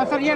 सर ये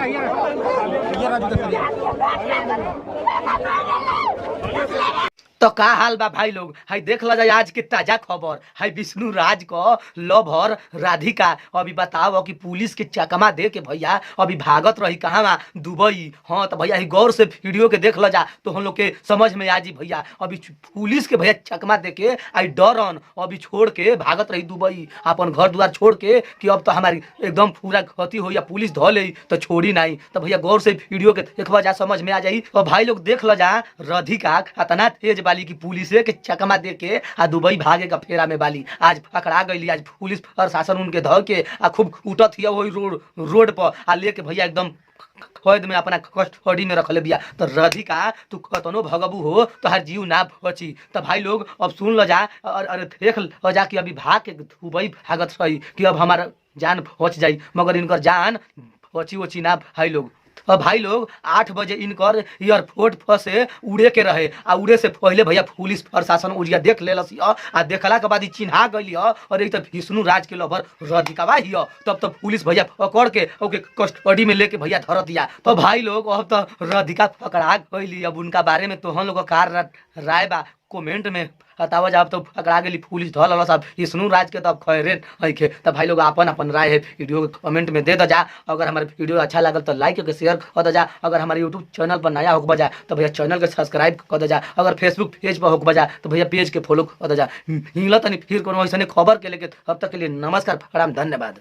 तो का हाल बा भाई लोग। हाई देख ला जाए आज के ताजा खबर। हाई विष्णु राज को लवर राधिका अभी बताओ कि पुलिस के चकमा दे के भैया अभी भागत रही कहाँ दुबई। हाँ तो भैया गौर से वीडियो के देख ला जा तो हम लोग के समझ में आ जी भैया अभी पुलिस के भैया चकमा दे के आई डरन अभी छोड़ के भागत रही दुबई अपन घर द्वार छोड़ के कि अब तो हमारी एकदम पूरा क्षति हो या पुलिस धो ले तो छोड़ी नहीं। तो भैया गौर से वीडियो के देखवा जा समझ में आ जाई। और भाई लोग देख ला जा राधिका इतना तेज बाली की पुलिस के चकमा दे के आ दुबई भागे का फेरा में बाली आज पकड़ा गई। आज पुलिस प्रशासन उनके धो के आ खूब उठत हिया वही रोड पर आ लेके भैया एकदम कैद में अपना कस्टडी में रखले बिया। तो राधिका तू कतनो भगबू हो तो हर जीव ना बची। तो भाई लोग अब सुन लो जा और देख लो जा कि अभी भाग के दुबई भागत रही कि अब हमारा जान बच जाई मगर इनकर जान बची वची ना भाई लोग। और भाई लोग 8 बजे इनकर एयरपोर्ट से उड़े के रहे आ उड़े से पहले भैया पुलिस प्रशासन उड़िया देख लेलस आ देखला के बाद ही चिन्हा गई और एक तो विष्णु राज के लवर राधिका ही तब तो पुलिस भैया पकड़ के ओके कस्टडी में लेके भैया धर दिया। तो भाई लोग अब तो राधिका पकड़ा गई। अब उनका बारे में तो हम लोग का राय बा कमेंट में बतावा जा। तो पकड़ा गई पुलिस धल वाला साहब विष्णु राज के तब खैरे है। तो भाई लोग अपन अपन राय है वीडियो कमेंट में दे दो जा। अगर हमारे वीडियो अच्छा लगल तो लाइक करके शेयर कर दो जा। अगर हमारे यूट्यूब चैनल पर नया होगा जा तो भैया चैनल के सब्सक्राइब कर दो जा। अगर फेसबुक पेज पर होगा जा तो भैया पेज के फॉलो कर दो जा। हिंगला तनी फिर कोनो ऐसा खबर के लेके अब तक के लिए नमस्कार प्रणाम धन्यवाद।